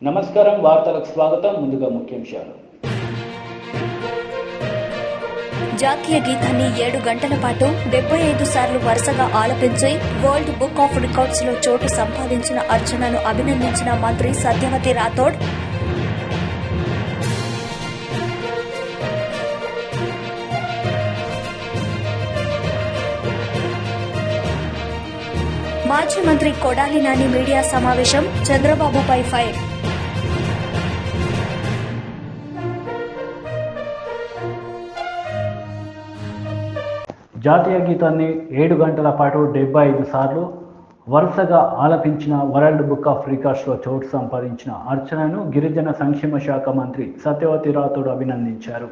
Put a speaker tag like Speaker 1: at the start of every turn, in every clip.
Speaker 1: నమస్కారం వార్తలకు స్వాగతం. ముందుగా ముఖ్యాంశాలు.
Speaker 2: జాతీయ గీతాన్ని 7 గంటల పాటు 75 సార్లు వరుసగా ఆలపించి వరల్డ్ బుక్ ఆఫ్ రికార్డ్స్ లో చోటు సంపాదించిన అర్చనను అభినందించిన మంత్రి సత్యవతి రాథోడ్. మాజీ మంత్రి కొడాలి నాని మీడియా సమావేశం, చంద్రబాబుపై ఫైర్.
Speaker 1: జాతీయ గీతాన్ని 7 గంటల పాటు 75 సార్లు వరుసగా ఆలపించిన వరల్డ్ బుక్ ఆఫ్ రికార్డ్స్లో చోటు సంపాదించిన అర్చనను గిరిజన సంక్షేమ శాఖ మంత్రి సత్యవతి రాథోడ్ అభినందించారు.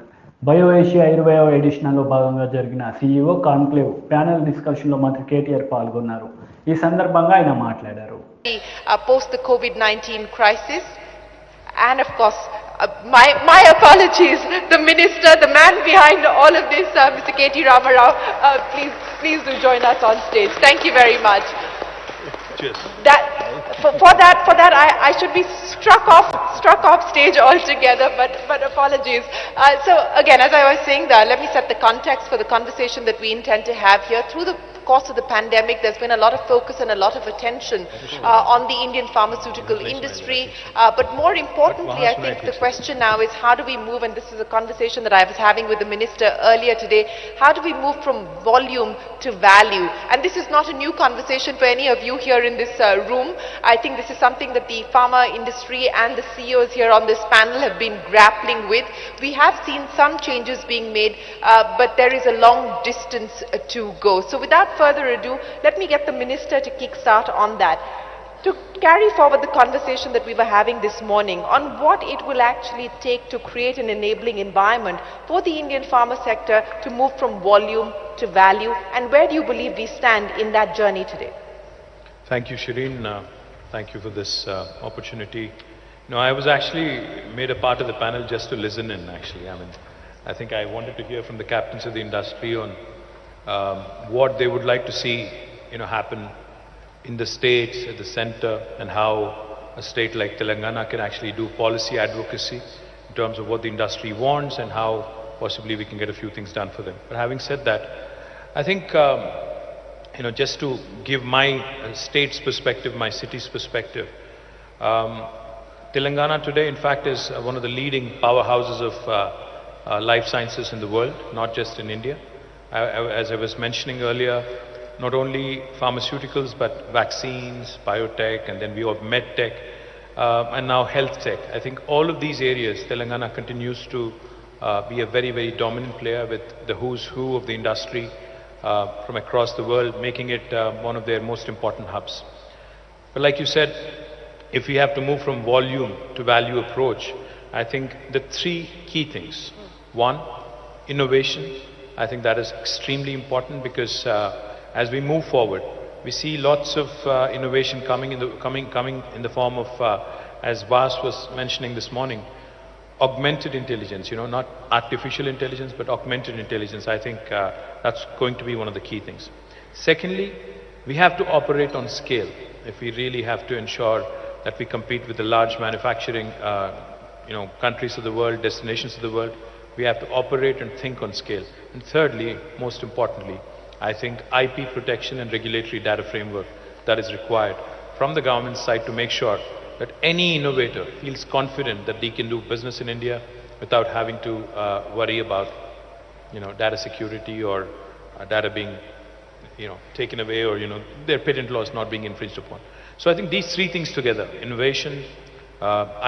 Speaker 1: బయో ఏషియా 20వ ఎడిషన్లో భాగంగా జరిగిన CEO కాన్క్లేవ్ ప్యానెల్ డిస్కషన్లో మంత్రి కేటీఆర్ పాల్గొన్నారు. ఈ సందర్భంగా ఆయన మాట్లాడారు.
Speaker 3: Post the COVID-19 crisis, and of course my apologies, the minister, the man behind all of this, Mr. K.T. Ramarao, please do join us on stage. Thank you very much.
Speaker 4: Cheers.
Speaker 3: For that I should be struck off stage altogether, but apologies. So again, as I was saying, let me set the context for the conversation that we intend to have here. Through the course of the pandemic, there's been a lot of focus and a lot of attention on the Indian pharmaceutical industry, but more importantly, I think the question now is how do we move, and this is a conversation that I was having with the minister earlier today, how do we move from volume to value? And this is not a new conversation for any of you here in this room. I think this is something that the pharma industry and the CEOs here on this panel have been grappling with. We have seen some changes being made, but there is a long distance to go. So without further ado, let me get the minister to kickstart on that, to carry forward the conversation that we were having this morning on what it will actually take to create an enabling environment for the Indian pharma sector to move from volume to value, and where do you believe we stand in that journey today?
Speaker 4: Thank you, Shireen. Thank you for this opportunity. No, I was actually made a part of the panel just to listen in, actually. I think I wanted to hear from the captains of the industry on what they would like to see, happen in the states, at the center, and how a state like Telangana can actually do policy advocacy in terms of what the industry wants and how possibly we can get a few things done for them. But having said that, I think, just to give my state's perspective, my city's perspective, Telangana today, in fact, is one of the leading powerhouses of life sciences in the world, not just in India. As I was mentioning earlier, not only pharmaceuticals but vaccines, biotech, and then we have medtech, and now health tech. I think all of these areas, Telangana continues to be a very, very dominant player with the who's who of the industry from across the world, making it one of their most important hubs. But like you said, if we have to move from volume to value approach, I think the 3 key things. 1, innovation. I think that is extremely important because as we move forward, we see lots of innovation coming in the form of, as Vas was mentioning this morning, augmented intelligence. Not artificial intelligence, but augmented intelligence. I think that's going to be one of the key things. Secondly, we have to operate on scale if we really have to ensure that we compete with the large manufacturing, countries of the world, destinations of the world. We have to operate and think on scale. And thirdly, most importantly, I think IP protection and regulatory data framework that is required from the government side to make sure that any innovator feels confident that they can do business in India without having to worry about, data security or data being, taken away, or, their patent laws not being infringed upon. So I think these 3 things together, innovation,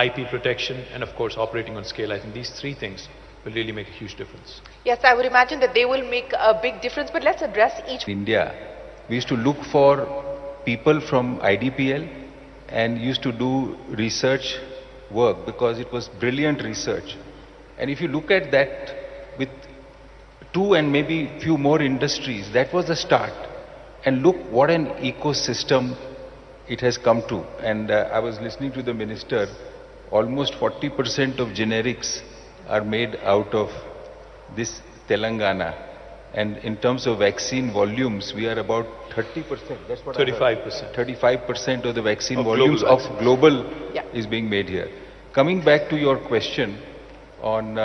Speaker 4: IP protection, and of course operating on scale, I think these 3 things will really make a huge difference.
Speaker 3: Yes, I would imagine that they will make a big difference, but let's address each.
Speaker 5: In India, we used to look for people from IDPL and used to do research work because it was brilliant research. And if you look at that with 2 and maybe few more industries, that was the start. And look what an ecosystem it has come to. And I was listening to the minister, almost 40% of generics are made out of this Telangana. And in terms of vaccine volumes, we are about 30%. That's what
Speaker 4: 35%.
Speaker 5: 35% of the vaccine
Speaker 4: Of
Speaker 5: volumes
Speaker 4: global
Speaker 5: of global
Speaker 3: Yeah.
Speaker 5: is being made here. Coming back to your question on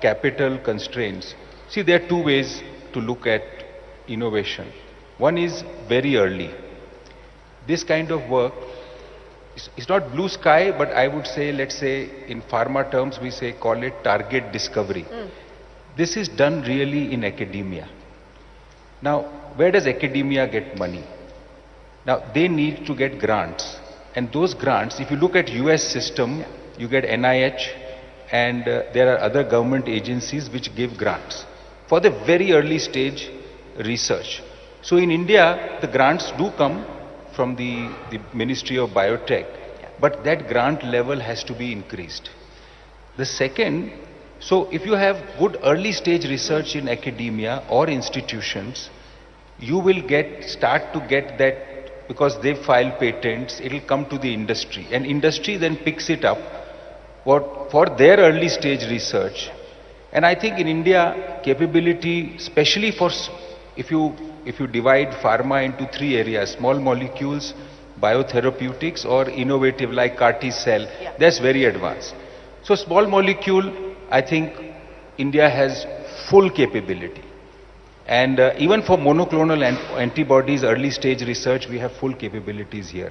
Speaker 5: capital constraints, see, there are two ways to look at innovation. One is very early. This kind of work is not blue sky, but I would say, let's say in pharma terms, we say call it target discovery. This is done really in academia. Now, where does academia get money? Now, they need to get grants. And those grants, if you look at US system, you get NIH, and there are other government agencies which give grants for the very early stage research. So in India, the grants do come from the Ministry of Biotech, but that grant level has to be increased. The second, so if you have good early stage research in academia or institutions, you will start to get that, because they file patents, it will come to the industry, and industry then picks it up for their early stage research. And I think in India, capability, especially for, if you divide pharma into three areas, small molecules, biotherapeutics, or innovative like CAR-T cell, that's very advanced. So small molecule, I think India has full capability. And even for monoclonal antibodies, early stage research, we have full capabilities here.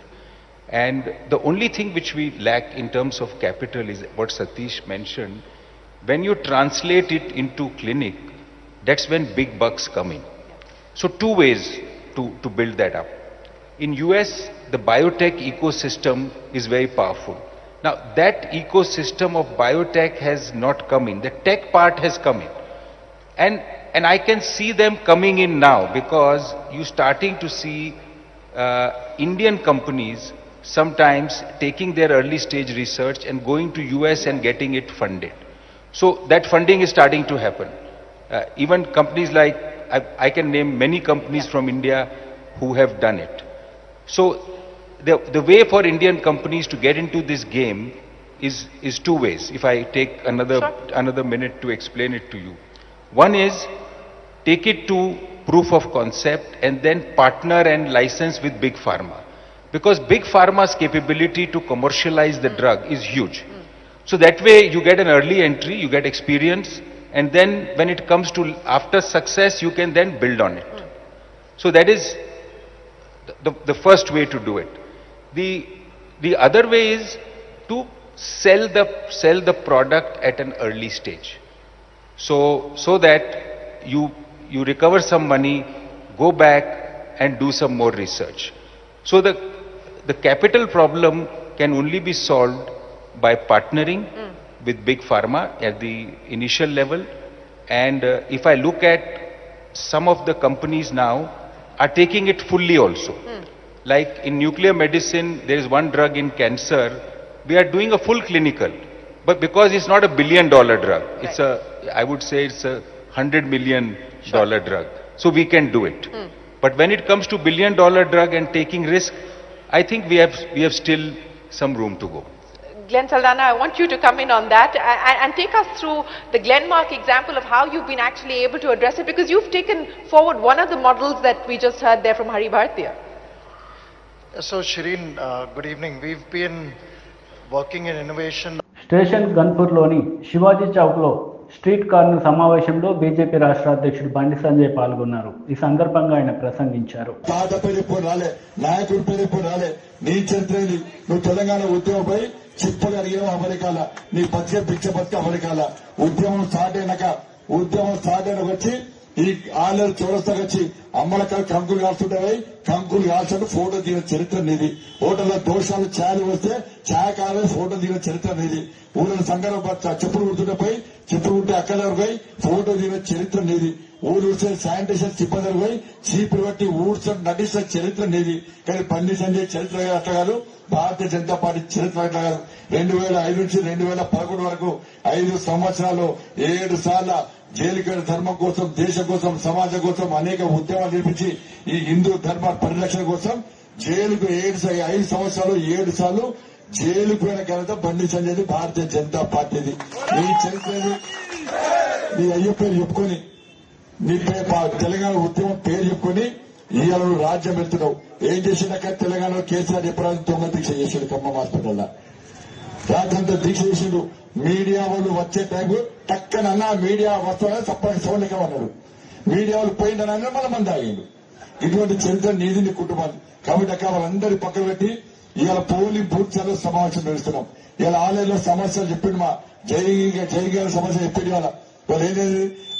Speaker 5: And the only thing which we lack in terms of capital is what Satish mentioned. When you translate it into clinic, that's when big bucks come in. So two ways to build that up. In US, the biotech ecosystem is very powerful. Now that ecosystem of biotech has not come in. The tech part has come in. And I can see them coming in now, because you're starting to see Indian companies sometimes taking their early stage research and going to US and getting it funded. So that funding is starting to happen. Even companies like, I can name many companies from India who have done it. So the way for Indian companies to get into this game is two ways. If I take another minute to explain it to you. One is take it to proof of concept and then partner and license with big pharma. Because big pharma's capability to commercialize the drug is huge. So that way you get an early entry, you get experience, and then when it comes to after success, you can then build on it. So that is the first way to do it. The other way is to sell the product at an early stage. So that you recover some money, go back and do some more research. So the capital problem can only be solved by partnering with big pharma at the initial level. And if I look at some of the companies now are taking it fully also. Like in nuclear medicine, there is one drug in cancer, we are doing a full clinical. But because it's not $1 billion drug, it's I would say it's a $100 million drug. So we can do it. But when it comes to $1 billion drug and taking risk, I think we have still some room to go.
Speaker 3: Glenn Saldana, I want you to come in on that and take us through the Glenmark example of how you've been actually able to address it, because you've taken forward one of the models that we just heard there from Hari Bhartiya.
Speaker 6: So Shireen, good evening. We've been working in innovation.
Speaker 1: Station గన్పూర్లోని శివాజీ చౌక్లో street corner సమావేశంలో BJP రాష్ట్ర అధ్యక్షుడు బండి సంజయ్ పాల్గొన్నారు. ఈ సందర్భంగా ఆయన ప్రసంగించారు.
Speaker 7: తాత పేరు ఎప్పుడు రాలే, నాయకుడి పేరు ఎప్పుడు రాలే, నీ చరిత్ర ఇది. నువ్వు తెలంగాణ ఉద్యమంపై చిప్పులు అడిగిన అమెరికాల, నీ బతికే పిచ్చ బతికే అమెరికాల. ఉద్యమం స్టార్ట్ అయినాక వచ్చి ఈ ఆలయ చౌరస్తాకి వచ్చి అమ్మలకాయ కంకులు కాల్చుంటాయి, కంకులు కాల్చుంటూ ఫోటో దిగిన చరిత్ర నీది. హోటల్లో దోషాలు ఛాయలు వస్తే ఛాయకాలే ఫోటో దిగిన చరిత్ర నీది. ఊళ్ళో సంఘాలు చెప్పులు కుడుతుంటే పోయి చెప్పులు కుట్టే అక్కడ పోయి ఫోటో దిగిన చరిత్ర నీది. ఊరు ఊడ్చే శానిటేషన్ సిబ్బంది పోయి చీపులు బట్టి ఊడ్చడం నటించిన చరిత్ర నీది. కానీ బండి సంజయ్ చరిత్ర అట్లా కాదు, భారతీయ జనతా పార్టీ చరిత్ర అట్లా కాదు. 2005 నుంచి 2011 వరకు 5 సంవత్సరాలు 7 సార్లు జైలుకి ధర్మం కోసం, దేశం కోసం, సమాజం కోసం అనేక ఉద్యమాలు నిర్మించి ఈ హిందూ ధర్మ పరిరక్షణ కోసం జైలుకు 5 సంవత్సరాలు 7 సార్లు జైలుకు పోయిన ఘనత బండి సంజయ్ భారతీయ జనతా పార్టీది. నీ చరిత్రది నీ అయ్య పేరు చెప్పుకొని నీ తెలంగాణ ఉద్యమం పేరు చెప్పుకొని ఇవాళ రాజ్యం వెళ్తున్నావు. ఏం చేసిండక తెలంగాణలో కేసీఆర్ ఎప్పుడైనా దొంగ దీక్ష చేసిండు ఖమ్మం హాస్పిటల్లో. రాత్రంతా దీక్ష చేసిండు. మీడియా వాళ్ళు వచ్చే టైం టక్కనన్నా మీడియా వస్తాడని తప్పని సౌండ్గా అన్నాడు. మీడియా వాళ్ళు పోయిందని మన మంది ఆగిండు. ఇటువంటి చరిత్ర నీది కుటుంబాన్ని. కాబట్టి అక్క వాళ్ళందరి పక్కన పెట్టి ఇవాళ పోలింగ్ బూత్ సమావేశం నడుస్తున్నాం. ఇవాళ ఆలయంలో సమస్యలు చెప్పిండు. మా జైగారి సమస్య చెప్పింది. ఇవాళ ఏదైతే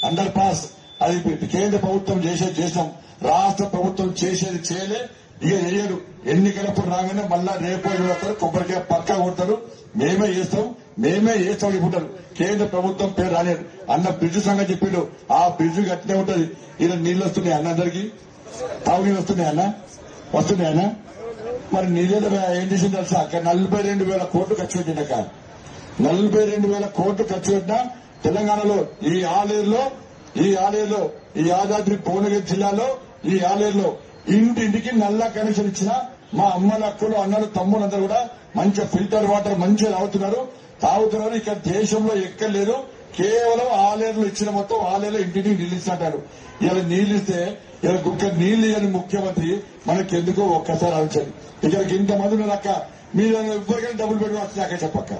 Speaker 7: అండర్ పాస్ అది కేంద్ర ప్రభుత్వం చేసాం, రాష్ట్ర ప్రభుత్వం చేసేది చేయలే, ఇక చేయడు. ఎన్నికలప్పుడు రాగానే మళ్ళా రేపు వస్తారు, కొబ్బరికాయ పక్కా కొడతారు, మేమే చేస్తాం చెప్పుకుంటారు. కేంద్ర ప్రభుత్వం పేరు రాలేదు. అన్న బ్రిడ్జ్ సంగతి చెప్పిండు. ఆ బ్రిడ్జ్ కట్టినే ఉంటది. ఇలా నీళ్లు వస్తున్నాయి అన్న, అందరికి తాగునీళ్ళు వస్తున్నాయన్న. మరి నీళ్ళు ఏం చేసింది తెలుసా? అక్కడ 42,000 కోట్లు ఖర్చు పెట్టిండక. 42,000 కోట్లు ఖర్చు పెట్టినా తెలంగాణలో ఈ ఆలేరులో ఈ యాదాద్రి భువనగిరి జిల్లాలో ఈ ఆలేరులో ఇంటింటికి నల్ల కనెక్షన్ ఇచ్చిన మా అమ్మల అక్కలు అన్నలు తమ్ములు అందరూ కూడా మంచిగా ఫిల్టర్ వాటర్ మంచిగా తాగుతున్నారు. ఇక్కడ దేశంలో ఎక్కలేదు. కేవలం ఆలేరులో ఇచ్చిన మొత్తం ఆలేరులో ఇంటింటికి నీళ్ళు ఇచ్చినట్టారు. ఇలా నీళ్ళు ఇస్తే ఇలా గుక్క నీళ్లు ఇవ్వని ముఖ్యమంత్రి మనకెందుకో ఒక్కసారి ఆలోచన. ఇక్కడికి ఇంతమంది ఉన్నారు అక్క, మీరు ఎవరికైనా డబ్బులు పెట్టి వచ్చినా అక్క చెప్పక్క.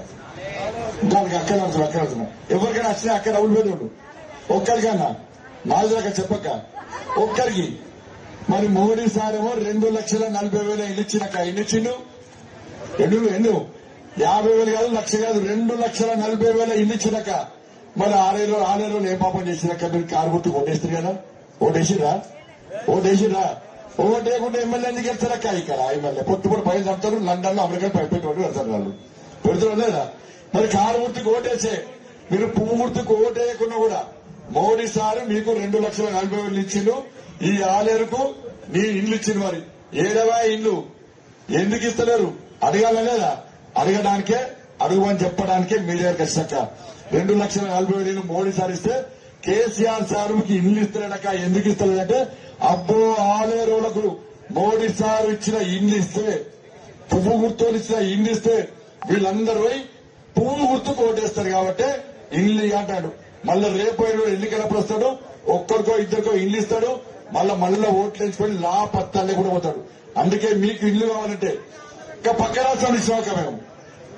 Speaker 7: దానికి అక్కడ అవుతున్నాం. ఎవరికైనా వచ్చినా అక్క డబ్బులు పెట్టి ఒక్కరికన్నా నాలుగు చెప్పక్క ఒక్కరికి. మరి మోడీ సార్ ఏమో 2,40,000 ఇల్లు ఇచ్చినాక ఎన్ని ఇచ్చిండు? 50,000 కాదు, 1,00,000 కాదు, 2,40,000 ఇల్లు ఇచ్చినాక మరి ఆరేళ్ళు ఏం పాపం చేసినాక మీరు కారు గుర్తు ఓటేస్తారు కదా. ఓటేసిరా ఓటేయకుండా ఎమ్మెల్యే ఎందుకు వెళ్తారక్క? ఇక్కడ ఎమ్మెల్యే పొత్తుపూట పైన చంపుతారు. లండన్ లో అమెరికా పెట్టుబడి వెళ్తారు. వాళ్ళు పెడుతున్నారు లేదా? మరి కారు గుర్తుకు ఓటేసే మీరు పువ్వు గుర్తుకు ఓటేయకుండా కూడా మోడీ సార్ మీకు 2,40,000 ఇచ్చిండు. ఈ ఆలేరుకు నీ ఇల్లు ఇచ్చింది. మరి ఏడవా ఇల్లు ఎందుకు ఇస్తలేరు? అడగాల లేదా? అడగడానికే అడుగుమని చెప్పడానికే మీడియాకి వచ్చాక 2,40,000 మోడీ సార్ ఇస్తే కేసీఆర్ సార్ ఇల్లు ఇస్తాడక. ఎందుకు ఇస్తలేదంటే అబ్బో ఆలేరులకు మోడీ సార్ ఇచ్చిన ఇల్లు ఇస్తే, పువ్వు గుర్తులు ఇచ్చిన ఇల్లు ఇస్తే వీళ్ళందరూ పోయి పువ్వు గుర్తుకు ఓటేస్తారు కాబట్టి ఇల్లు అంటాడు. మళ్ళీ రేపు ఎన్నికలప్పుడు వస్తాడు, ఒక్కరికో ఇద్దరికో ఇల్లు ఇస్తాడు. మళ్ళీ ఓట్లు వేసుకొని పత్తాలే కూడా పోతాడు. అందుకే మీకు ఇల్లు కావాలంటే ఇంకా పక్క రాష్ట్రంలో ఇచ్చినాక మేము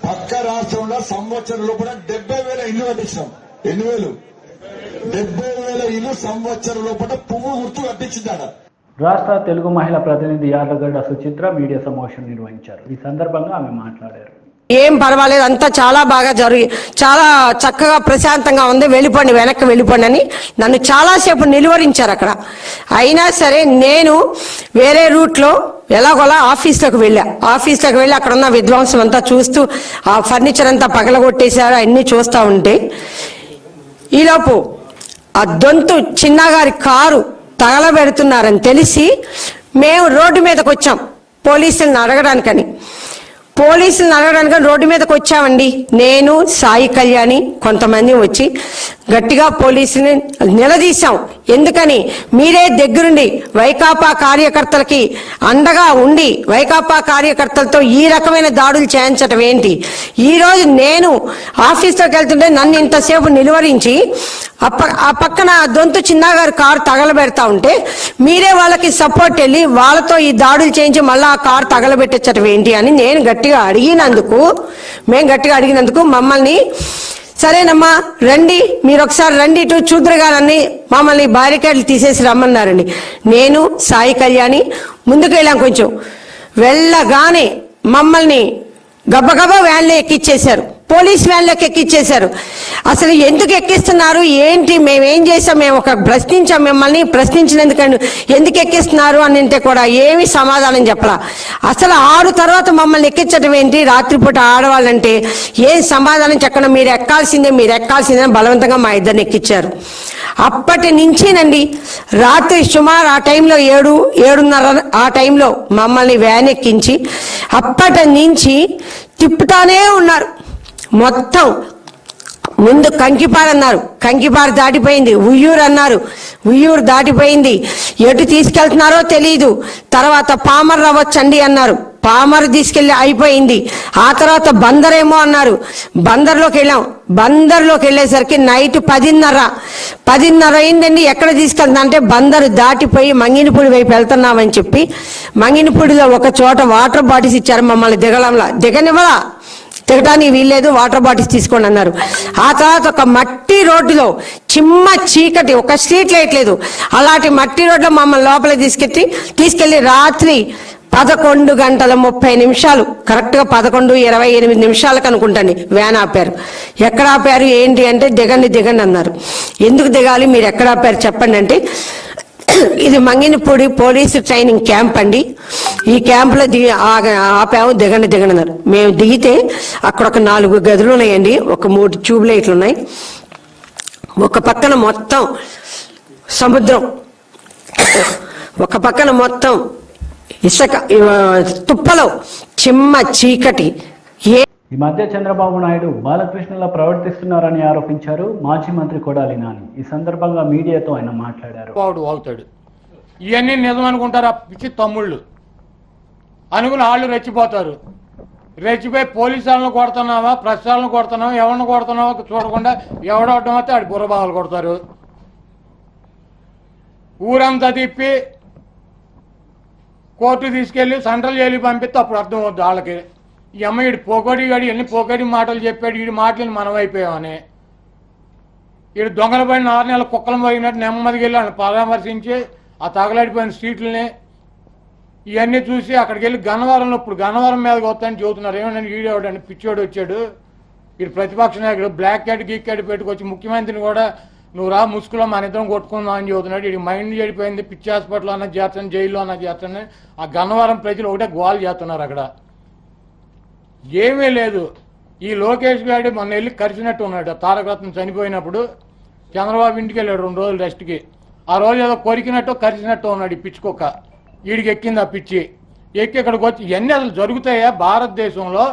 Speaker 7: పక్క రాష్ట్రంలో సంవత్సరం లోపల 70,000 ఇల్లు కట్టించినాం. 70,000 ఇల్లు సంవత్సరం లోపల పువ్వు గుర్తు కట్టించిందాడ.
Speaker 1: రాష్ట్ర తెలుగు మహిళా ప్రతినిధి యార్లగడ్డ సుచిత్ర మీడియా సమావేశం నిర్వహించారు. ఈ సందర్భంగా ఆమె మాట్లాడారు.
Speaker 8: ఏం పర్వాలేదు, అంతా చాలా బాగా చాలా చక్కగా ప్రశాంతంగా ఉంది, వెళ్ళిపోండి వెనక్కి వెళ్ళిపోండి అని నన్ను చాలాసేపు నిలువరించారు అక్కడ. అయినా సరే నేను వేరే రూట్లో ఎలాగోలా ఆఫీస్లోకి వెళ్ళి అక్కడ ఉన్న విధ్వంసం అంతా చూస్తూ ఆ ఫర్నిచర్ అంతా పగలగొట్టేశారు. అన్ని చూస్తూ ఉంటే ఈలోపు ఆ దొంతు చిన్నగారి కారు తగలబెడుతున్నారని తెలిసి మేము రోడ్డు మీదకి వచ్చాం పోలీసులను అడగడానికని రోడ్డు మీదకి వచ్చామండి. నేను, సాయి కళ్యాణి, కొంతమంది వచ్చి గట్టిగా పోలీసుని నిలదీశాం. ఎందుకని? మీరే దగ్గరుండి వైకాపా కార్యకర్తలకి అండగా ఉండి వైకాపా కార్యకర్తలతో ఈ రకమైన దాడులు చేయించడం ఏంటి? ఈ రోజు నేను ఆఫీస్లోకి వెళ్తుంటే నన్ను ఇంతసేపు నిలువరించి ఆ పక్కన దొంతు చిన్నగారి కారు తగలబెడతా ఉంటే మీరే వాళ్ళకి సపోర్ట్ వెళ్ళి వాళ్ళతో ఈ దాడులు చేయించి మళ్ళీ ఆ కారు తగలబెట్టచ్చటం ఏంటి అని మేము గట్టిగా అడిగినందుకు మమ్మల్ని సరేనమ్మా రండి, మీరు ఒకసారి రండి ఇటు చూద్దరుగానని మమ్మల్ని బారికేడ్లు తీసేసి రమ్మన్నారండి. నేను, సాయి కళ్యాణి ముందుకు వెళ్ళాం. కొంచెం వెళ్ళగానే మమ్మల్ని గబగబా వ్యాన్లో ఎక్కిచ్చేశారు, పోలీస్ వ్యాన్లోకి ఎక్కిచ్చేశారు. అసలు ఎందుకు ఎక్కిస్తున్నారు ఏంటి, మేమేం చేసాం, మేము ఒక ప్రశ్నించాం, మిమ్మల్ని ప్రశ్నించినందుకు ఎందుకు ఎక్కిస్తున్నారు అని అంటే కూడా ఏమీ సమాధానం చెప్పలా. అసలు 6 తర్వాత మమ్మల్ని ఎక్కించడం ఏంటి, రాత్రిపూట ఆడవాళ్ళంటే ఏం సమాధానం చెప్పకుండా మీరు ఎక్కాల్సిందే బలవంతంగా మా ఇద్దరిని ఎక్కించారు. అప్పటి నుంచేనండి రాత్రి సుమారు ఆ టైంలో 7:30 ఆ టైంలో మమ్మల్ని వ్యాన్ ఎక్కించి అప్పటి నుంచి తిప్పుతానే ఉన్నారు. మొత్తం ముందు కంకిపాడు అన్నారు, కంకిపాడు దాటిపోయింది. ఉయ్యూరు అన్నారు, ఉయ్యూరు దాటిపోయింది. ఎటు తీసుకెళ్తున్నారో తెలియదు. తర్వాత పామర్ రావచ్చండి అన్నారు, పామర్ తీసుకెళ్లి అయిపోయింది. ఆ తర్వాత బందర్ ఏమో అన్నారు. బందర్లోకి వెళ్ళాం. బందర్లోకి వెళ్ళేసరికి నైట్ 10:30 అయిందండి. ఎక్కడ తీసుకెళ్తా అంటే బందరు దాటిపోయి మంగినపూడి వైపు వెళ్తున్నామని చెప్పి మంగినపూడిలో ఒక చోట వాటర్ బాటిల్స్ ఇచ్చారు. మమ్మల్ని దిగనివ్వలా, దిగటానికి వీల్లేదు, వాటర్ బాటిల్స్ తీసుకోండి అన్నారు. ఆ తర్వాత ఒక మట్టి రోడ్డులో చిమ్మ చీకటి, ఒక స్ట్రీట్ లైట్ లేదు, అలాంటి మట్టి రోడ్లో మమ్మల్ని లోపలికి తీసుకెళ్లి రాత్రి 11:30 కరెక్ట్గా 11:28 అనుకుంటండి వ్యాన్ ఆపారు. ఎక్కడ ఆపారు ఏంటి అంటే దిగండి అన్నారు. ఎందుకు దిగాలి, మీరు ఎక్కడ ఆపారు చెప్పండి అంటే ఇది మంగినపూడి పోలీసు ట్రైనింగ్ క్యాంప్ అండి, ఈ క్యాంపులో ఆపాము, దిగండి అన్నారు. మేము దిగితే అక్కడ ఒక 4 గదులు ఉన్నాయండి, ఒక 3 ట్యూబ్ లైట్లు ఉన్నాయి. ఒక పక్కన మొత్తం సముద్రం, ఒక పక్కన మొత్తం ఇసుక తుప్పలో చిమ్మ చీకటి.
Speaker 1: ఈ మధ్య చంద్రబాబు నాయుడు బాలకృష్ణలా ప్రవర్తిస్తున్నారని ఆరోపించారు మాజీ మంత్రి కొడాలి నాని. ఈ సందర్భంగా మీడియాతో ఆయన మాట్లాడారు.
Speaker 9: వాగుతాడు, ఇవన్నీ నిజం అనుకుంటారు ఆ పిచ్చి తమ్ముళ్ళు అనుకుని వాళ్ళు రెచ్చిపోతారు. రెచ్చిపోయి పోలీసు వాళ్ళని కొడుతున్నావా, ప్రెస్ వాళ్ళని కొడుతున్నావా, ఎవరిని కొడుతున్నావా చూడకుండా ఎవడవడం అయితే ఆడి బుర్రబాగలు కొడతారు. ఊరంతా తిప్పి కోర్టు తీసుకెళ్లి సెంట్రల్ జైలుకి పంపిస్తే అప్పుడు అర్థం అవుద్ది వాళ్ళకి. ఈ అమ్మ వీడు పోకోడిగాడు ఎన్ని పోకోడి మాటలు చెప్పాడు, వీడి మాటలు మనం అయిపోయామని. వీడు దొంగల పడిన 6 నెలల కుక్కలు పోయినట్టు నెమ్మదికి వెళ్ళి వాళ్ళని పరామర్శించి ఆ తగలడిపోయిన స్ట్రీట్లని ఇవన్నీ చూసి అక్కడికి వెళ్ళి గన్నవరంలో ఇప్పుడు గన్నవరం మీదకి వస్తాయని చెబుతున్నారు. ఏమన్నా వీడేవాడండి పిచ్చోడు వచ్చాడు, వీడు ప్రతిపక్ష నాయకుడు బ్లాక్ క్యాట్ గీక్ క్యాట్ పెట్టుకొచ్చి ముఖ్యమంత్రిని కూడా నువ్వు రా ముసుగులో మన ఇద్దరం కొట్టుకుందాం అని చెబుతున్నాడు. వీడికి మైండ్ చెడిపోయింది, పిచ్చి హాస్పిటల్ అన్న చేస్తాను, జైల్లో అన్న చేస్తాను. ఆ గన్నవరం ప్రజలు ఒకటే గోల్ చేస్తున్నారు. అక్కడ ఏమీ లేదు. ఈ లోకేష్ గారి మొన్న వెళ్ళి కరిచినట్టు ఉన్నాడు. తారకరత్నం చనిపోయినప్పుడు చంద్రబాబు ఇంటికి వెళ్ళాడు 2 రోజులు రెస్ట్కి. ఆ రోజు ఏదో కొరికినట్టు కరిచినట్టు ఉన్నాడు ఈ పిచ్చుకొక్క. వీడికి ఎక్కింది ఆ పిచ్చి. ఎక్కి ఇక్కడికి వచ్చి ఇవన్నీ అసలు జరుగుతాయా భారతదేశంలో?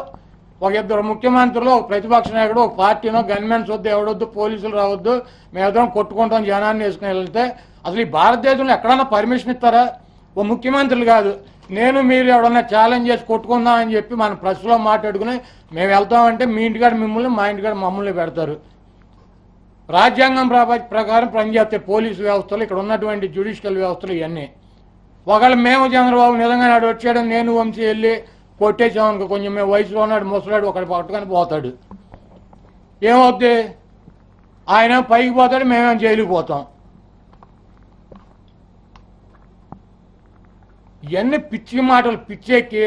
Speaker 9: ఒక 2 ముఖ్యమంత్రులు, ఒక ప్రతిపక్ష నాయకుడు, ఒక పార్టీనో గన్మెన్స్ వద్దు, ఎవడొద్దు, పోలీసులు రావద్దు, మేమిద్దరం కొట్టుకుంటాం జనాన్ని వేసుకుని వెళ్తే అసలు ఈ భారతదేశంలో ఎక్కడన్నా పర్మిషన్ ఇస్తారా? ఓ ముఖ్యమంత్రులు కాదు, నేను మీరు ఎవడన్నా ఛాలెంజ్ చేసి కొట్టుకుందాం అని చెప్పి మన ప్రెస్లో మాట్లాడుకుని మేము వెళ్తామంటే మీ ఇంటికాడ మిమ్మల్ని, మా ఇంటికాడ మమ్మల్ని పెడతారు. రాజ్యాంగం ప్రకారం పనిచేస్తే పోలీసు వ్యవస్థలు, ఇక్కడ ఉన్నటువంటి జ్యుడిషియల్ వ్యవస్థలు ఇవన్నీ. ఒకవేళ మేము చంద్రబాబు నిజంగా నాడు వచ్చాడు, నేను వంశీ వెళ్ళి కొట్టేసామనుకో, కొంచెం మేము వయసులో ఉన్నాడు ముసలాడు, ఒకటి పట్టుకొని పోతాడు, ఏమవుద్ది? ఆయన పైకి పోతాడు, మేమేం జైలుకి పోతాం. ఇవన్నీ పిచ్చి మాటలు పిచ్చెక్కి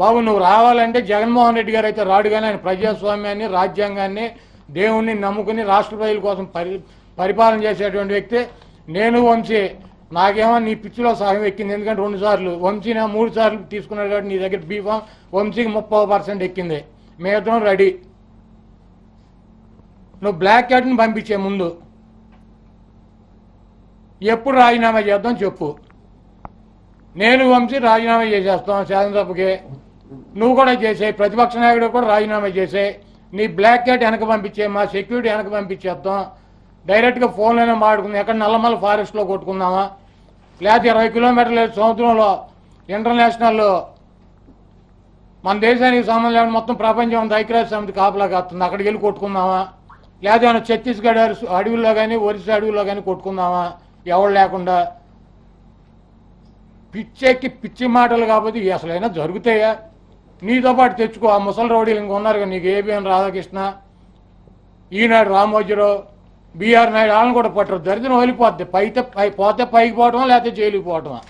Speaker 9: బాబు నువ్వు రావాలంటే జగన్మోహన్ రెడ్డి గారు అయితే రాడు, కానీ ఆయన ప్రజాస్వామ్యాన్ని, రాజ్యాంగాన్ని, దేవుణ్ణి నమ్ముకుని రాష్ట్ర ప్రజల కోసం పరిపాలన చేసేటువంటి వ్యక్తి. నేను వంశీ నాకేమో నీ పిచ్చిలో సగం ఎక్కింది, ఎందుకంటే 2 సార్లు వంశీని 3 సార్లు తీసుకున్నాడు కాబట్టి నీ దగ్గర బీఫామ్ వంశీకి 30% ఎక్కింది. మేమిద్దరం రెడీ. నువ్వు బ్లాక్ క్యాట్ని పంపించే ముందు ఎప్పుడు రాజీనామా చేద్దాం చెప్పు. నేను వంశీ రాజీనామా చేసేస్తాం శాసనసభకి, నువ్వు కూడా చేసే, ప్రతిపక్ష నాయకుడు కూడా రాజీనామా చేసే. నీ బ్లాక్ క్యాట్ వెనక పంపించే, మా సెక్యూరిటీ వెనక పంపించేస్తాం. డైరెక్ట్గా ఫోన్లోనే మాట్లాడుకుందాం, ఎక్కడ నల్లమల్ల ఫారెస్ట్లో కొట్టుకుందామా, లేకపోతే 20 కిలోమీటర్ల సముద్రంలో ఇంటర్నేషనల్ మన దేశానికి సంబంధం లేని మొత్తం ప్రపంచం అంతా ఐక్యరాజ్య సమితి కాపలా కాస్తుంది, అక్కడికి వెళ్ళి కొట్టుకుందామా, లేకపోతే ఛత్తీస్గఢ్ అడవుల్లో కానీ ఒరిస్సా అడవుల్లో కానీ కొట్టుకుందామా ఎవరు లేకుండా. పిచ్చెక్కి పిచ్చి మాటలు కాకపోతే అసలైనా జరుగుతాయా? నీతో పాటు తెచ్చుకో, ఆ ముసలి రౌడీలు ఇంకా ఉన్నారు కదా నీకు, ఏబిఎన్ రాధాకృష్ణ, ఈనాడు రామోజీరావు, బీఆర్ నాయుడు, వాళ్ళని కూడా పట్టరు. దరిద్రం వదిలిపోద్ది. పోతే పైకి పోవటమా, లేకపోతే జైలుకి పోవటమా.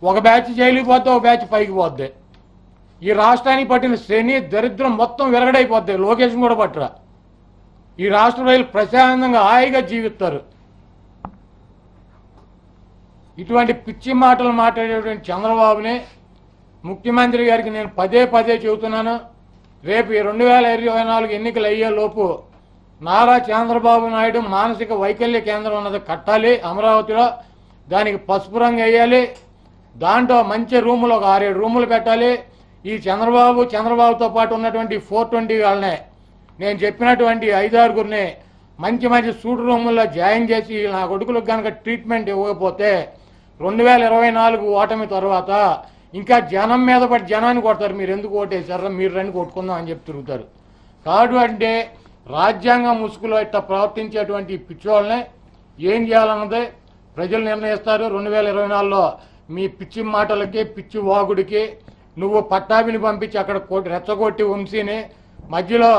Speaker 9: ఒక బ్యాచ్ జైలుకి పోతే ఒక బ్యాచ్ పైకి పోద్ది. ఈ రాష్ట్రానికి పట్టిన శని దరిద్రం మొత్తం విరగడైపోద్ది. లోకేష్ కూడా పట్టరా. ఈ రాష్ట్ర ప్రజలు ప్రశాంతంగా హాయిగా జీవిస్తారు. ఇటువంటి పిచ్చి మాటలు మాట్లాడేటువంటి చంద్రబాబుని ముఖ్యమంత్రి గారికి నేను పదే చెబుతున్నాను. రేపు 2024 ఎన్నికలు అయ్యేలోపు నారా చంద్రబాబు నాయుడు మానసిక వైకల్య కేంద్రం అన్నది కట్టాలి అమరావతిలో. దానికి పసుపు రంగు వేయాలి. దాంట్లో మంచి రూములు ఒక 6-7 రూములు పెట్టాలి. ఈ చంద్రబాబుతో పాటు ఉన్నటువంటి 420 వాళ్ళనే, నేను చెప్పినటువంటి 5-6గురిని మంచి సూట్ రూముల్లో జాయిన్ చేసి నా కొడుకులకు కనుక ట్రీట్మెంట్ ఇవ్వకపోతే 2024 ఓటమి తర్వాత ఇంకా జనం మీద పడి జనాన్ని కొడతారు. మీరు ఎందుకు ఓటేశారా, మీరు రండి కొట్టుకుందాం అని చెప్పి తిరుగుతారు. కాదు అంటే రాజ్యాంగ ముసుగులో ఇట్లా ప్రవర్తించేటువంటి పిచ్చోళ్ళని ఏం చేయాలన్నదే ప్రజలు నిర్ణయిస్తారు. 2024లో మీ పిచ్చి మాటలకి పిచ్చి వాగుడికి నువ్వు పట్టాభిని పంపించి అక్కడ రెచ్చగొట్టి వంశీని మధ్యలో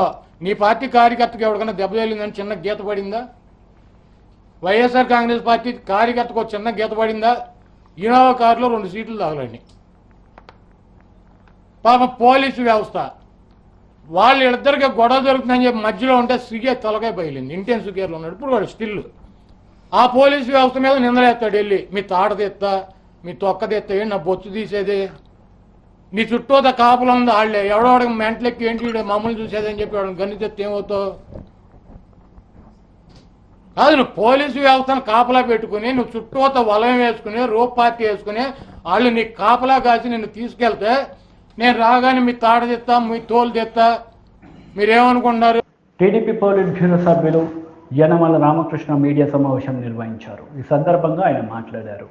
Speaker 9: నీ పార్టీ కార్యకర్తకు ఎవరికైనా దెబ్బ తగిలిందని చిన్న గీత పడిందా? వైఎస్ఆర్ కాంగ్రెస్ పార్టీ కార్యకర్తకు ఒక చిన్న గీత పడిందా? ఇనోవా కారులో 2 సీట్లు తగలండి. పాప పోలీసు వ్యవస్థ వాళ్ళిద్దరికి గొడవ జరుగుతుందని చెప్పి మధ్యలో ఉంటే సిగే తలకాయ బయలింది. ఇంటెన్సివ్ కేర్లో ఉన్నాడు. ఇప్పుడు వాడు స్టిల్ ఆ పోలీసు వ్యవస్థ మీద నిందలేస్తాడు. వెళ్ళి మీ తాట తెత్తా, మీ తొక్క తెత్తా, నా బొచ్చు తీసేది, నీ చుట్టూత కాపులు ఉంది వాళ్ళే. ఎవడోడికి మెంటలెక్కి ఏంటి మమ్మల్ని చూసేదని చెప్పి వాడిని గన్ని తెత్తే ఏమవుతావు? కాదు, నువ్వు పోలీసు వ్యవస్థను కాపలా పెట్టుకుని నువ్వు చుట్టూత వలయం వేసుకుని రోప్ పార్టీ వేసుకుని వాళ్ళు నీ కాపలా కాసి నిన్ను తీసుకెళ్తే నేను రాగానే మీ తాట తెత్తా, మీ తోలు తెత్తా, మీరేమనుకుంటున్నారు?
Speaker 1: టీడీపీ పోలిట్ బ్యూరో సభ్యులు యనమల రామకృష్ణ మీడియా సమావేశం నిర్వహించారు. ఈ సందర్భంగా ఆయన మాట్లాడారు.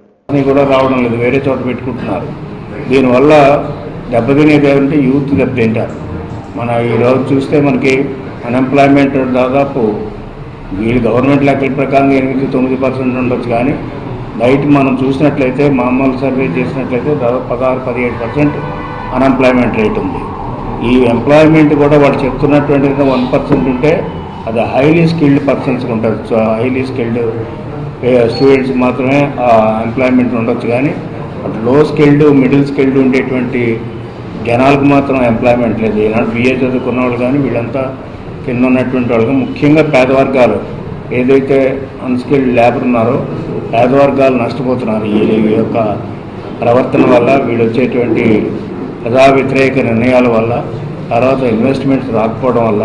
Speaker 10: కూడా రావడం లేదు, వేరే చోట పెట్టుకుంటున్నారు. దీనివల్ల దెబ్బతినేది ఏమంటే యూత్ దెబ్బతింటారు. మన ఈరోజు చూస్తే మనకి అన్ఎంప్లాయ్మెంట్ దాదాపు వీళ్ళు గవర్నమెంట్ లెక్కల ప్రకారం 8-9% ఉండొచ్చు. కానీ బయట మనం చూసినట్లయితే మామూలు సర్వే చేసినట్లయితే దాదాపు 16-17% అన్ఎంప్లాయ్మెంట్ రేట్ ఉంది. ఈ ఎంప్లాయ్మెంట్ కూడా వాళ్ళు చెప్తున్నటువంటి 1% ఉంటే అది హైలీ స్కిల్డ్ పర్సన్స్కి ఉంటుంది. సో హైలీ స్కిల్డ్ స్టూడెంట్స్ మాత్రమే ఎంప్లాయ్మెంట్ ఉండొచ్చు. కానీ అటు లో స్కిల్డ్ మిడిల్ స్కిల్డ్ ఉండేటువంటి జనాలకు మాత్రం ఎంప్లాయ్మెంట్ లేదు. ఈనాడు బిఏ చదువుకున్న వాళ్ళు కానీ వీళ్ళంతా కింద ఉన్నటువంటి వాళ్ళు, ముఖ్యంగా పేదవర్గాలు ఏదైతే అన్స్కిల్డ్ లేబర్ ఉన్నారో పేదవర్గాలు నష్టపోతున్నారు ఈ యొక్క ప్రవర్తన వల్ల. వీళ్ళు వచ్చేటువంటి ప్రజా వ్యతిరేక నిర్ణయాల వల్ల, తర్వాత ఇన్వెస్ట్మెంట్స్ రాకపోవడం వల్ల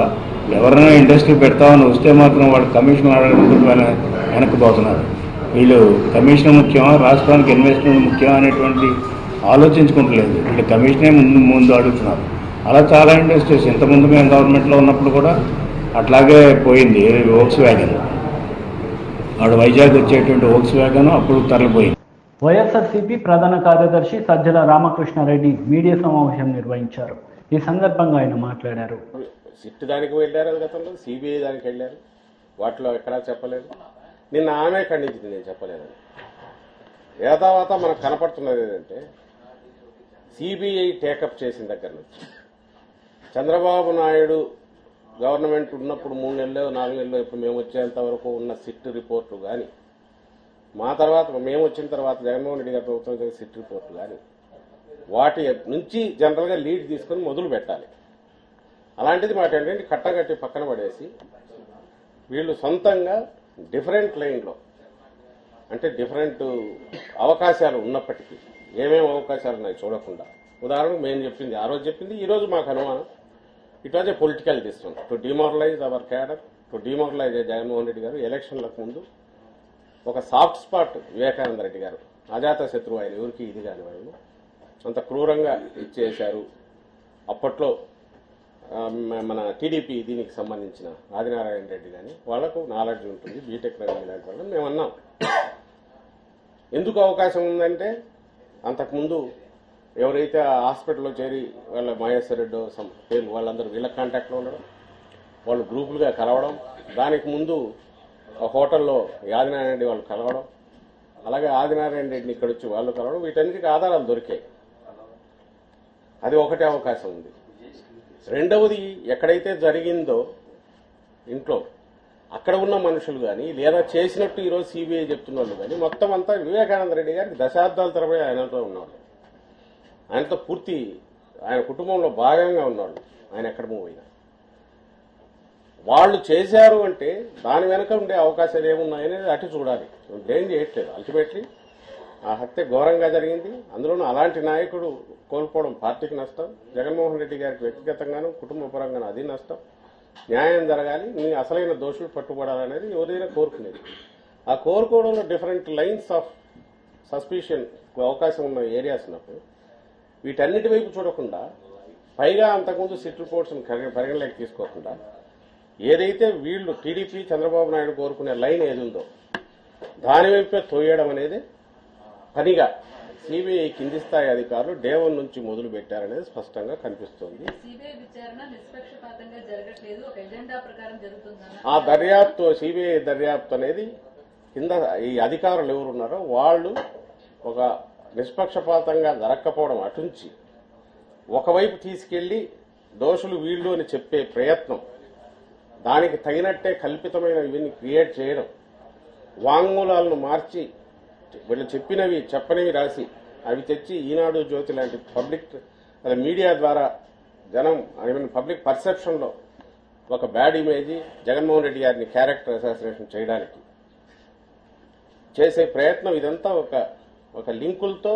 Speaker 10: ఎవరైనా ఇండస్ట్రీ పెడతామని వస్తే మాత్రం వాళ్ళు కమిషన్ అడగడం వెనక్కిపోతున్నారు. వీళ్ళు కమిషన్ ముఖ్యమా, రాష్ట్రానికి ఇన్వెస్ట్మెంట్ ముఖ్యమా అనేటువంటి ఆలోచించుకుంటలేదు. వీళ్ళు కమిషనే ముందు అడుగుతున్నారు. అలా చాలా ఇండస్ట్రీస్ ఇంతకుముందు మేము గవర్నమెంట్లో ఉన్నప్పుడు కూడా అట్లాగే పోయింది. వోక్స్ వ్యాగన్ వాడు వైజాగ్ వచ్చేటువంటి వోక్స్ వ్యాగన్ అప్పుడు తరలిపోయింది.
Speaker 1: వైఎస్ఆర్సీపీ ప్రధాన కార్యదర్శి సజ్జల రామకృష్ణారెడ్డి మీడియా సమావేశం నిర్వహించారు. ఈ సందర్భంగా ఆయన మాట్లాడారు.
Speaker 11: సిట్ దానికి వెళ్ళారు, గతంలో సిబిఐ దానికి వెళ్ళారు, వాటిలో ఎక్కడా చెప్పలేదు. నిన్న ఆమె ఖండించింది, నేను చెప్పలేదని. ఏదావాత మనకు కనపడుతున్నది ఏంటంటే సిబిఐ టేకప్ చేసిన దగ్గర నుంచి చంద్రబాబు నాయుడు గవర్నమెంట్ ఉన్నప్పుడు 3 నెలలు 4 నెలలు ఇప్పుడు మేము వచ్చేంత వరకు ఉన్న సిట్ రిపోర్టు కానీ, మా తర్వాత మేము వచ్చిన తర్వాత జగన్మోహన్ రెడ్డి గారి ప్రభుత్వం చేసిన సిట్ రిపోర్టు కానీ, వాటి నుంచి జనరల్గా లీడ్ తీసుకొని మొదలు పెట్టాలి. అలాంటిది మాట ఏంటంటే కట్టగట్టి పక్కన పడేసి వీళ్ళు సొంతంగా డిఫరెంట్ లైన్లో, అంటే డిఫరెంట్ అవకాశాలు ఉన్నప్పటికీ ఏమేమి అవకాశాలు ఉన్నాయి చూడకుండా, ఉదాహరణకు మేము చెప్పింది ఆ రోజు చెప్పింది, ఈ రోజు మాకు అనుమానం it was a political decision to demoralise our cadre, to demoralise Jaganmohan Reddy గారు. ఎలక్షన్లకు ముందు ఒక సాఫ్ట్ స్పాట్ వివేకానంద రెడ్డి గారు, అజాత శత్రువు, ఆయన ఎవరికి ఇది కాని వాళ్ళు అంత క్రూరంగా ఇచ్చేశారు. అప్పట్లో మన టీడీపీ దీనికి సంబంధించిన ఆదినారాయణ రెడ్డి కానీ వాళ్లకు నాలెడ్జ్ ఉంటుంది, బీటెక్ రవి లాంటి వాళ్ళని మేము అన్నాం. ఎందుకు అవకాశం ఉందంటే అంతకుముందు ఎవరైతే ఆ హాస్పిటల్లో చేరి వాళ్ళ మహేశ్వర్ రెడ్డి పేర్లు వాళ్ళందరూ వీళ్ళ కాంటాక్ట్లో ఉండడం, వాళ్ళు గ్రూపులుగా కలవడం, దానికి ముందు హోటల్లో ఆదినారాయణ రెడ్డి వాళ్ళు కలవడం, అలాగే ఆదినారాయణ రెడ్డిని ఇక్కడ వచ్చి వాళ్ళు కలవడం, వీటన్నిటికీ ఆధారాలు దొరికాయి. అది ఒకటే అవకాశం ఉంది. రెండవది, ఎక్కడైతే జరిగిందో ఇంట్లో అక్కడ ఉన్న మనుషులు కానీ, లేదా చేసినట్టు ఈరోజు సిబిఐ చెప్తున్న వాళ్ళు కానీ, మొత్తం అంతా వివేకానంద రెడ్డి గారికి దశాబ్దాల తరబడి ఆయనతో ఉన్నవాళ్ళు, ఆయనతో పూర్తి ఆయన కుటుంబంలో భాగంగా ఉన్నాడు. ఆయన ఎక్కడ మూవ్ అయినా వాళ్ళు చేశారు అంటే దాని వెనక ఉండే అవకాశాలు ఏమున్నాయనేది అటు చూడాలి. ఏం చేయట్లేదు. అల్టిమేట్లీ ఆ హత్య ఘోరంగా జరిగింది. అందులోనూ అలాంటి నాయకుడు కోల్పోవడం పార్టీకి నష్టం, జగన్మోహన్ రెడ్డి గారికి వ్యక్తిగతంగానూ కుటుంబ పరంగానూ అది నష్టం. న్యాయం జరగాలి, నీ అసలైన దోషులు పట్టుబడాలనేది ఎవరైనా కోరుకునేది. ఆ కోరుకోవడంలో డిఫరెంట్ లైన్స్ ఆఫ్ సస్పిషన్ అవకాశం ఉన్న ఏరియాస్ ఉన్నప్పుడు వీటన్నిటి వైపు చూడకుండా, పైగా అంతకుముందు సిట్ రిపోర్ట్స్ను పరిగణలోకి తీసుకోకుండా, ఏదైతే వీళ్ళు టీడీపీ చంద్రబాబు నాయుడు కోరుకునే లైన్ ఏది ఉందో దాని వైపే తోయడం అనేది పనిగా సిబిఐ కింది స్థాయి అధికారులు డే 1 నుంచి మొదలు పెట్టారనేది స్పష్టంగా కనిపిస్తోంది. ఆ దర్యాప్తు సిబిఐ దర్యాప్తు అనేది కింద ఈ అధికారులు ఎవరున్నారో వాళ్ళు ఒక నిష్పక్షపాతంగా జరగకపోవడం అటుంచి ఒకవైపు తీసుకెళ్లి దోషులు వీళ్ళు అని చెప్పే ప్రయత్నం, దానికి తగినట్టే కల్పితమైన ఇవన్నీ క్రియేట్ చేయడం, వాంగ్మూలాలను మార్చి వీళ్ళు చెప్పినవి చెప్పనివి రాసి అవి తెచ్చి ఈనాడు జ్యోతి లాంటి పబ్లిక్ మీడియా ద్వారా జనం పబ్లిక్ పర్సెప్షన్ లో ఒక బ్యాడ్ ఇమేజ్ జగన్మోహన్ రెడ్డి గారిని క్యారెక్టర్ అసాసినేషన్ చేయడానికి చేసే ప్రయత్నం ఇదంతా ఒక లింకులతో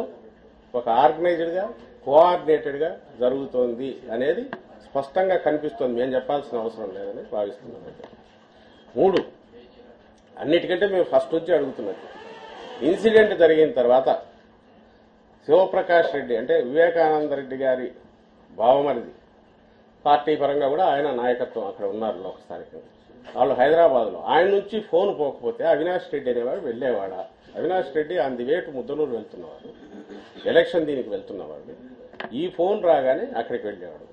Speaker 11: ఒక ఆర్గనైజ్డ్ గా కోఆర్డినేటెడ్ గా జరుగుతోంది అనేది స్పష్టంగా కనిపిస్తోంది. మేము చెప్పాల్సిన అవసరం లేదని భావిస్తున్నాం. 3, అన్నిటికంటే మేము ఫస్ట్ నుంచి అడుగుతున్నది, ఇన్సిడెంట్ జరిగిన తర్వాత శివప్రకాష్ రెడ్డి అంటే వివేకానంద రెడ్డి గారి బావమరిది, పార్టీ పరంగా కూడా ఆయన నాయకత్వం అక్కడ ఉన్నారు లోకస్థానికంగా, వాళ్ళు హైదరాబాద్లో, ఆయన నుంచి ఫోన్ పోకపోతే అవినాష్ రెడ్డి అనేవాడు వెళ్లేవాడా? Avinash Reddy on the way to Muddanur వెళ్తున్నవాడు, ఎలక్షన్ దీనికి వెళ్తున్నవాడు. ఈ ఫోన్ రాగానే అక్కడికి వెళ్ళేవాడు.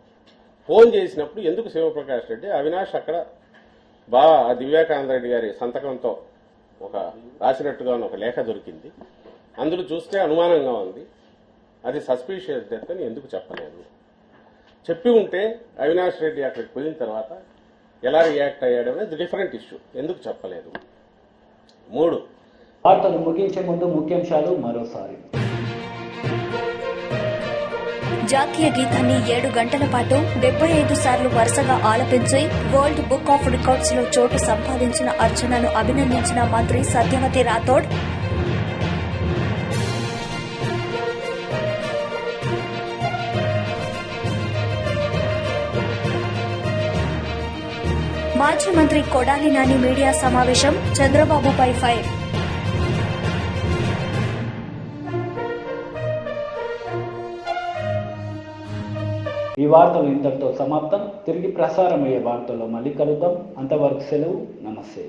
Speaker 11: ఫోన్ చేసినప్పుడు ఎందుకు శివప్రకాష్ రెడ్డి అవినాష్ అక్కడ వివేకానంద రెడ్డి గారి సంతకంతో ఒక రాసినట్టుగా ఒక లేఖ దొరికింది, అందులో చూస్తే అనుమానంగా ఉంది, అది సస్పీషియస్ డెత్ అని ఎందుకు చెప్పలేదు? చెప్పి ఉంటే అవినాష్ రెడ్డి అక్కడికి పోయిన తర్వాత ఎలా రియాక్ట్ అయ్యాడు అనేది డిఫరెంట్ ఇష్యూ, ఎందుకు చెప్పలేదు? 3,
Speaker 1: వార్తలు ముగించే ముందు ముఖ్యాంశాలు మరోసారి.
Speaker 2: జాతీయ గీతాన్ని 7 గంటల పాటు 75 సార్లు వరుసగా ఆలపించి వరల్డ్ బుక్ ఆఫ్ రికార్డ్స్ లో చోటు సంపాదించిన అర్చనను అభినందించిన మంత్రి సత్యవతి రాథోడ్. మాజీ మంత్రి కొడాలి నాని మీడియా సమావేశం, చంద్రబాబుపై ఫైర్.
Speaker 1: ఈ వార్తలు ఇంతటితో సమాప్తం. తిరిగి ప్రసారమయ్యే వార్తల్లో మళ్ళీ కలుద్దాం. అంతవరకు సెలవు. నమస్తే.